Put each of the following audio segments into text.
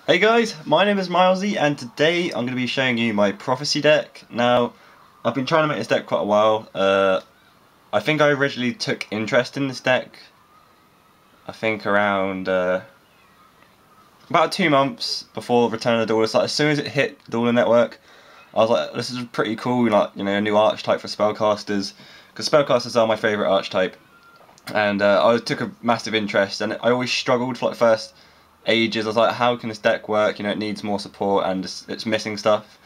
Hey guys, my name is Milesyy and today I'm going to be showing you my prophecy deck. Now, I've been trying to make this deck quite a while. I think I originally took interest in this deck, I think around about 2 months before Return of the Duelist. Like, as soon as it hit the Dueling Network, I was like, this is pretty cool, like, you know, a new archetype for spellcasters, because spellcasters are my favourite archetype. And I took a massive interest, and I always struggled for like first ages. I was like, how can this deck work? You know, it needs more support and it's missing stuff.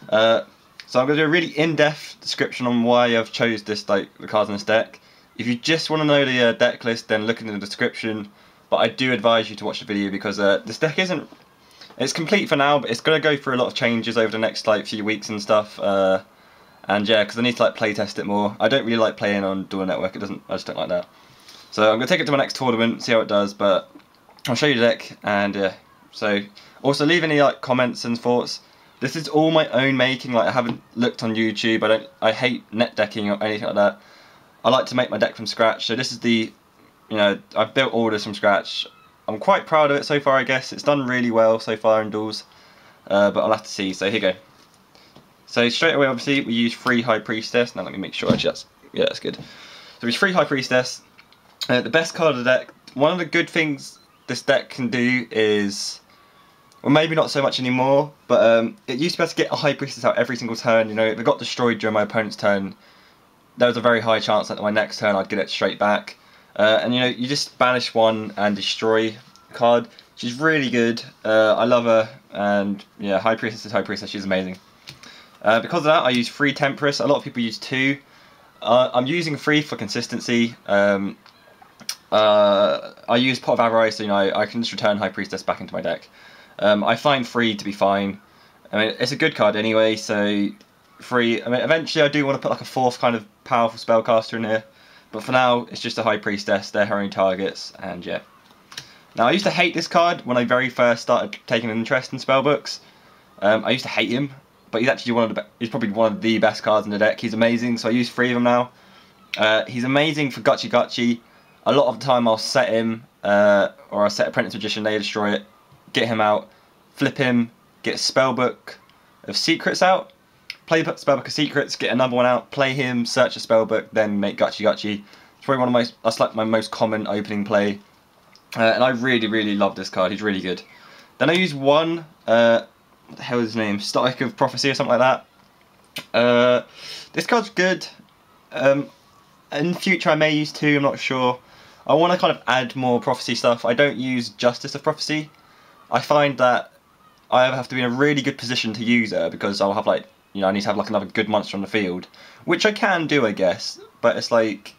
So I'm going to do a really in-depth description on why I've chose this, like the cards in this deck. If you just want to know the deck list, then look in the description. But I do advise you to watch the video because this deck it's complete for now, but it's going to go through a lot of changes over the next like few weeks and stuff. And yeah, because I need to like play test it more. I don't really like playing on Duel Network. I just don't like that. So I'm going to take it to my next tournament, see how it does, but I'll show you the deck, and yeah. So also leave any like comments and thoughts. This is all my own making. Like, I haven't looked on YouTube. I hate net decking or anything like that. I like to make my deck from scratch. So this is the, you know, I've built all this from scratch. I'm quite proud of it so far. I guess it's done really well so far in duels, but I'll have to see. So here you go. So straight away, obviously, we use 3 High Priestess. Now let me make sure that's good. So we use 3 High Priestess. The best card of the deck. One of the good things this deck can do is, well, maybe not so much anymore, but it used to be able to get a High Priestess out every single turn. You know, if it got destroyed during my opponent's turn, there was a very high chance that my next turn I'd get it straight back. And you know, you just banish one and destroy the card. She's really good. I love her, and yeah, High Priestess is High Priestess. She's amazing. Because of that, I use 3 Temperance. A lot of people use 2. I'm using 3 for consistency. I use Pot of Avarice, so you know, I can just return High Priestess back into my deck. I find 3 to be fine. I mean, it's a good card anyway, so 3. I mean, eventually I do want to put like a 4th kind of powerful spellcaster in here, but for now it's just a High Priestess. They're her own targets, and yeah. Now, I used to hate this card when I very first started taking an interest in spellbooks. I used to hate him, but he's actually he's probably one of the best cards in the deck. He's amazing, so I use 3 of them now. He's amazing for Gachi. A lot of the time I'll set him, or I'll set Apprentice Magician, they destroy it, get him out, flip him, get Spellbook of Secrets out, play Spellbook of Secrets, get another one out, play him, search a Spellbook, then make Gachi. It's probably one of that's like my most common opening play, and I really love this card. He's really good. Then I use 1, what the hell is his name, Stoic of Prophecy or something like that. This card's good. In future I may use 2, I'm not sure. I want to kind of add more prophecy stuff. I don't use Justice of Prophecy. I find that I have to be in a really good position to use her, because I'll have like, you know, I need to have like another good monster on the field, which I can do, I guess, but it's like,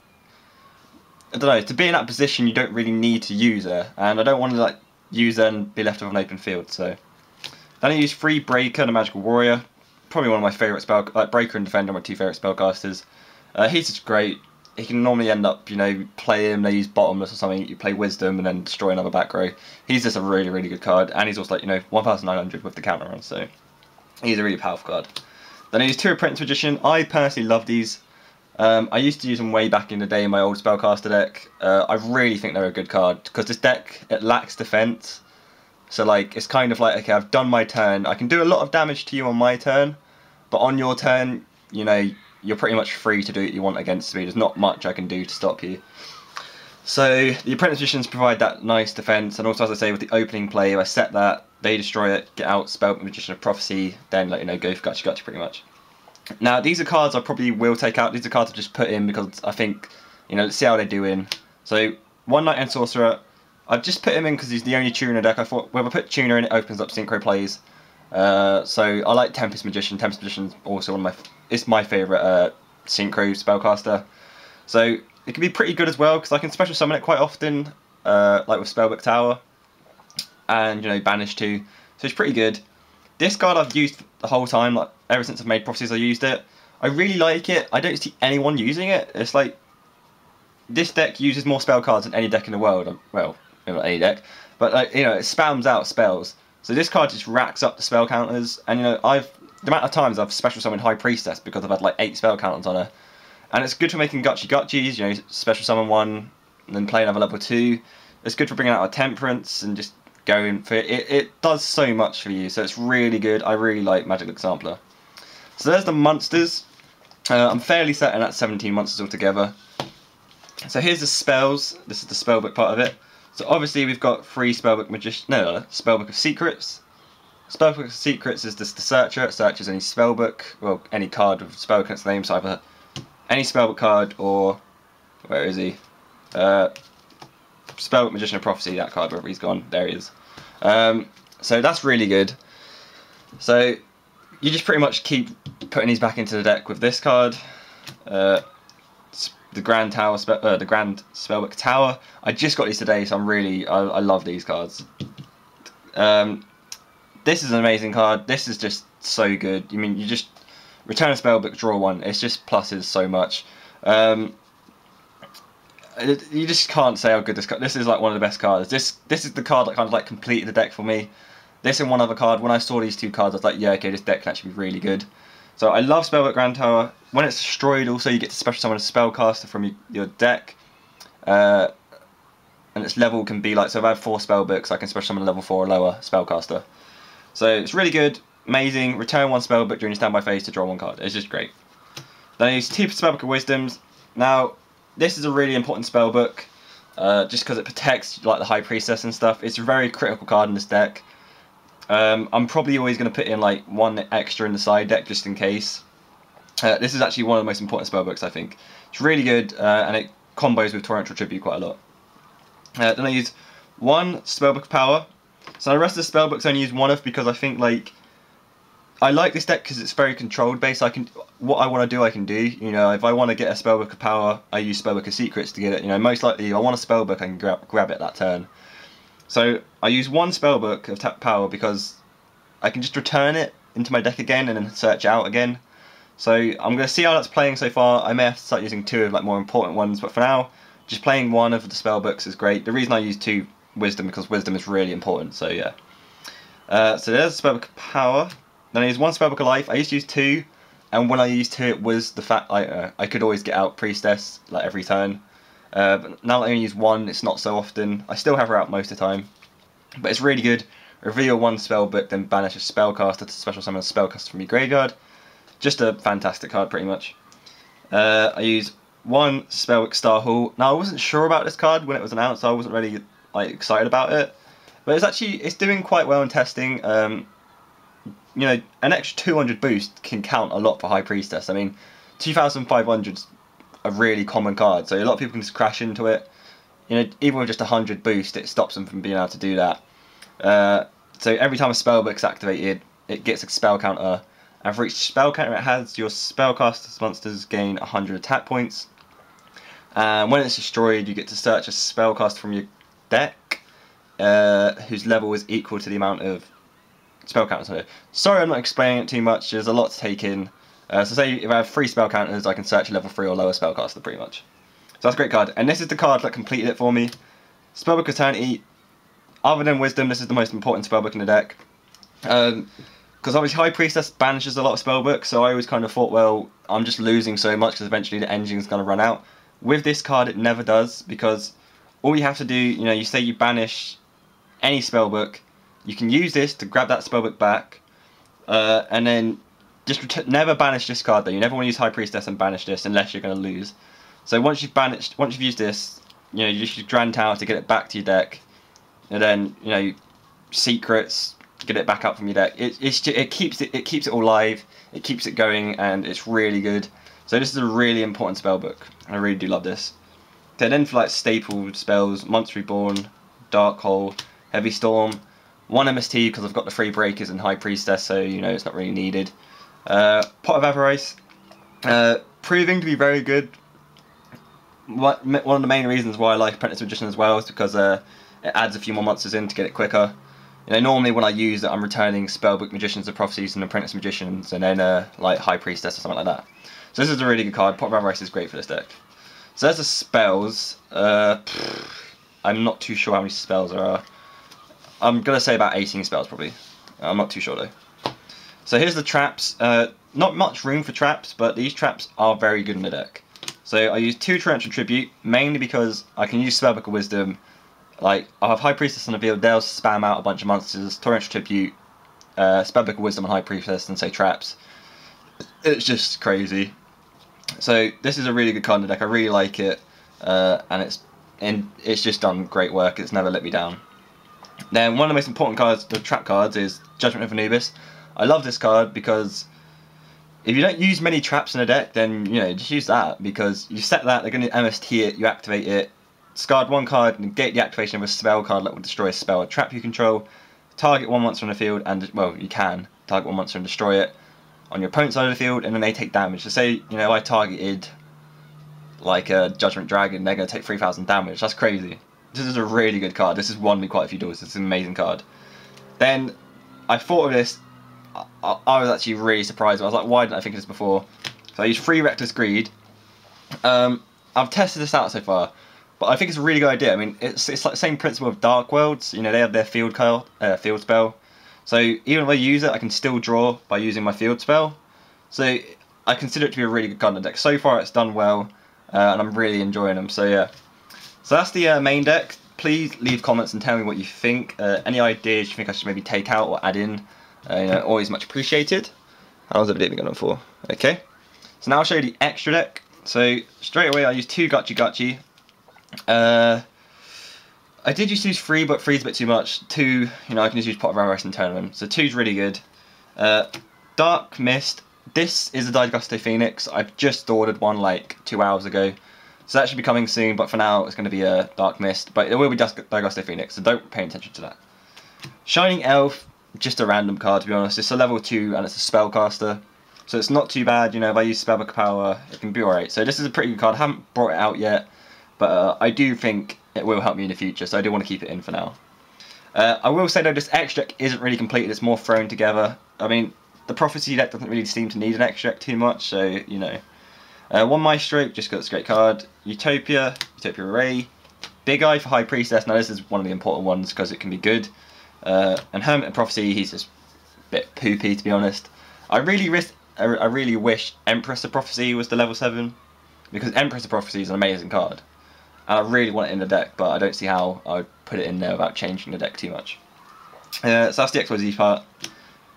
I don't know, to be in that position you don't really need to use her, and I don't want to like use her and be left with an open field. So then I use 3 Breaker and a Magical Warrior. Probably one of my favourite Breaker and Defender are my 2 favourite spellcasters. He's just great. He can normally end up, you know, play him, they use Bottomless or something, you play Wisdom and then destroy another back row. He's just a really good card, and he's also like, you know, 1900 with the counter on, so he's a really powerful card. Then I use 2 Apprentice Magician. I personally love these. I used to use them way back in the day in my old spellcaster deck. I really think they're a good card, because this deck, it lacks defense. So like, it's kind of like, okay, I've done my turn, I can do a lot of damage to you on my turn, but on your turn, you know, you're pretty much free to do what you want against me. There's not much I can do to stop you. So the Apprentice Magicians provide that nice defense, and also, as I say, with the opening play, if I set that, they destroy it, get out, Spellbook Magician of Prophecy, then, like, you know, go for Gachi pretty much. Now, these are cards I probably will take out. These are cards I've just put in because I think, you know, let's see how they do in. So, One Knight and Sorcerer, I've just put him in because he's the only tuner deck. I thought, well, if I put tuner in, it opens up synchro plays. So I like Tempest Magician. Tempest Magician's also one of my favourite synchro spellcaster. So it can be pretty good as well, because I can special summon it quite often, like with Spellbook Tower, and, you know, banish 2. So it's pretty good. This card I've used the whole time, like ever since I've made Prophecies I used it. I really like it. I don't see anyone using it. It's like, this deck uses more spell cards than any deck in the world. Well, not any deck, but like, you know, it spams out spells. So this card just racks up the spell counters, and, you know, the amount of times I've special summoned High Priestess because I've had like 8 spell counters on her. And it's good for making Gachis, you know, special summon 1, and then play another level 2. It's good for bringing out a Temperance, and just, going for it. It does so much for you, so it's really good. I really like Magic Exemplar. So there's the monsters. I'm fairly certain that's 17 monsters altogether. So here's the spells. This is the spellbook part of it. So obviously we've got 3 Spellbook Magician. No, Spellbook of Secrets. Spellbook of Secrets is just the searcher. It searches any spellbook, well, any card with spellbook in its name. So either any spellbook card or where is he? Spellbook Magician of Prophecy. That card, wherever he's gone, there he is. So that's really good. So you just pretty much keep putting these back into the deck with this card. The Grand Tower, the Grand Spellbook Tower. I just got these today, so I love these cards. This is an amazing card. This is just so good. I mean, you just return a spellbook, draw 1. It's just pluses so much. You just can't say how good this card. This is like one of the best cards. This is the card that kind of like completed the deck for me. This and one other card. When I saw these 2 cards, I was like, yeah, okay, this deck can actually be really good. So I love Spellbook Grand Tower. When it's destroyed, also you get to special summon a spellcaster from your deck, and its level can be like, so if I have 4 spellbooks, I can special summon a level 4 or lower spellcaster. So it's really good, amazing. Return 1 spellbook during your standby phase to draw 1 card. It's just great. Then I use 2 Spellbook of Wisdoms. Now this is a really important spellbook, just because it protects like the High Priestess and stuff. It's a very critical card in this deck. I'm probably always going to put in like 1 extra in the side deck just in case. This is actually one of the most important spellbooks, I think. It's really good, and it combos with Torrential Tribute quite a lot. Then I use 1 Spellbook of Power. So the rest of the spellbooks I only use 1 of because I think like I like this deck because it's very controlled based. What I want to do, I can do. You know, if I want to get a Spellbook of Power, I use Spellbook of Secrets to get it. You know, most likely if I want a spellbook, I can grab it that turn. So I use 1 Spellbook of Power because I can just return it into my deck again and then search out again. So I'm going to see how that's playing so far. I may have to start using 2 of like more important ones, but for now, just playing 1 of the spellbooks is great. The reason I use 2 Wisdom because Wisdom is really important. So yeah. So there's Spellbook of Power. Then I use 1 Spellbook of Life. I used to use 2, and when I used 2, it was the fact I could always get out Priestess like every turn. But now that I only use 1, it's not so often. I still have her out most of the time, but it's really good. Reveal 1 spellbook, then banish a spellcaster to special summon a spellcaster from your graveyard. Just a fantastic card, pretty much. I use 1 Spellbook Starhall. Now I wasn't sure about this card when it was announced, so I wasn't really like excited about it. But it's doing quite well in testing. You know, an extra 200 boost can count a lot for High Priestess. I mean, 2,500's a really common card, so a lot of people can just crash into it. You know, even with just 100 boost, it stops them from being able to do that. So every time a spellbook's activated, it gets a spell counter, and for each spell counter it has, your spellcaster's monsters gain 100 attack points. And when it's destroyed, you get to search a spellcaster from your deck, whose level is equal to the amount of spell counters on it. Sorry, I'm not explaining it too much. There's a lot to take in. So say if I have 3 spell counters, I can search a level 3 or lower spellcaster pretty much. So that's a great card. And this is the card that completed it for me. Spellbook Eternity. Other than Wisdom, this is the most important spellbook in the deck. Because obviously High Priestess banishes a lot of spellbooks, so I always kind of thought, well, I'm just losing so much because eventually the engine's going to run out. With this card, it never does, because all you have to do, you know, you say you banish any spellbook, you can use this to grab that spellbook back, and then just never banish this card though. You never want to use High Priestess and banish this unless you're going to lose. So once you've used this, you know, you just use Grand Tower to get it back to your deck, and then, you know, secrets, get it back up from your deck. It keeps it all live, it keeps it going, and it's really good. So this is a really important spellbook. I really do love this. Okay, then for like staple spells, Monster Reborn, Dark Hole, Heavy Storm, 1 MST because I've got the 3 breakers and High Priestess, so you know it's not really needed. Pot of Avarice, proving to be very good. One of the main reasons why I like Apprentice Magician as well is because it adds a few more monsters in to get it quicker. You know, normally when I use it, I'm returning Spellbook Magicians of Prophecies and Apprentice Magicians, and then like High Priestess or something like that. So this is a really good card. Pot of Avarice is great for this deck. So there's the spells. I'm not too sure how many spells there are. I'm gonna say about 18 spells probably. I'm not too sure though. So here's the traps. Not much room for traps, but these traps are very good in the deck. So I use 2 Torrential Tribute, mainly because I can use Spellbook of Wisdom. Like, I'll have High Priestess on the field, they'll spam out a bunch of monsters, Torrential Tribute, Spellbook of Wisdom on High Priestess, and say traps. It's just crazy. So this is a really good card in the deck. I really like it, and it's just done great work. It's never let me down. Then one of the most important cards, the trap cards, is Judgment of Anubis. I love this card because if you don't use many traps in a deck, then just use that, because you set that, they're going to MST it, you activate it, discard one card, negate the activation of a spell card that will destroy a spell or trap you control, target one monster on the field, and well, you can target one monster and destroy it on your opponent's side of the field, and then they take damage. So say, I targeted like a Judgment Dragon, they're going to take 3,000 damage. That's crazy. This is a really good card. This has won me quite a few duels. It's an amazing card. Then I thought of this. I was actually really surprised. I was like, why didn't I think of this before? So I used 3 Reckless Greed. I've tested this out so far, but I think it's a really good idea. I mean, it's like the same principle of Dark Worlds. They have their field spell. So even if I use it, I can still draw by using my field spell. So I consider it to be a really good card in the deck. So far it's done well, and I'm really enjoying them. So yeah. So that's the main deck. Please leave comments and tell me what you think. Any ideas you think I should maybe take out or add in. Always much appreciated. How's the video going on for? Okay. So now I'll show you the extra deck. So straight away I use 2 Gachi. I did use 3, but 3's a bit too much. 2, I can just use Pot of Avarice and turn them. So 2's really good. Dark Mist. This is a Diagusto Phoenix. I've just ordered one like 2 hours ago. So that should be coming soon, but for now it's going to be a Dark Mist. But it will be Diagusto Phoenix, so don't pay attention to that. Shining Elf, just a random card to be honest. It's a level 2 and it's a spellcaster. So it's not too bad, if I use Spellbook power, it can be alright. So this is a pretty good card. I haven't brought it out yet, but I do think it will help me in the future, so I do want to keep it in for now. I will say though, this extra deck isn't really completed, it's more thrown together. I mean, the Prophecy deck doesn't really seem to need an extra deck too much, so, one Maestroke, just got this great card. Utopia Array. Big Eye for High Priestess. Now this is one of the important ones because it can be good. And Hermit of Prophecy, he's just a bit poopy to be honest. I really wish Empress of Prophecy was the level 7, because Empress of Prophecy is an amazing card. And I really want it in the deck, but I don't see how I would put it in there without changing the deck too much. So that's the XYZ part.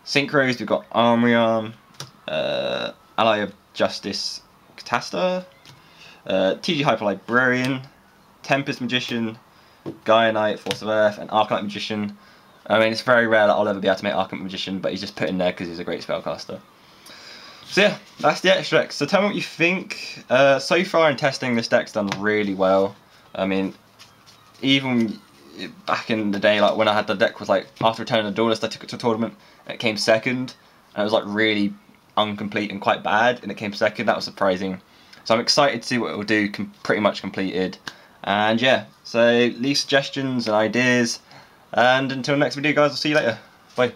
Synchros, we've got Armory, Ally of Justice, catastor, TG Hyper Librarian, Tempest Magician, Gaia Knight, Force of Earth, and Arcanite Magician. I mean, it's very rare that I'll ever be able to make Arcanite Magician, but he's just put in there because he's a great spellcaster. So yeah, that's the extra deck. So tell me what you think. So far in testing, this deck's done really well. I mean, even back in the day, like when I had the deck, was like after returning the Duelist, I took it to a tournament and it came second, and it was like really incomplete and quite bad, and it came second. That was surprising. So I'm excited to see what it will do. Pretty much completed, and yeah. So leave suggestions and ideas, and until next video, guys, I'll see you later. Bye.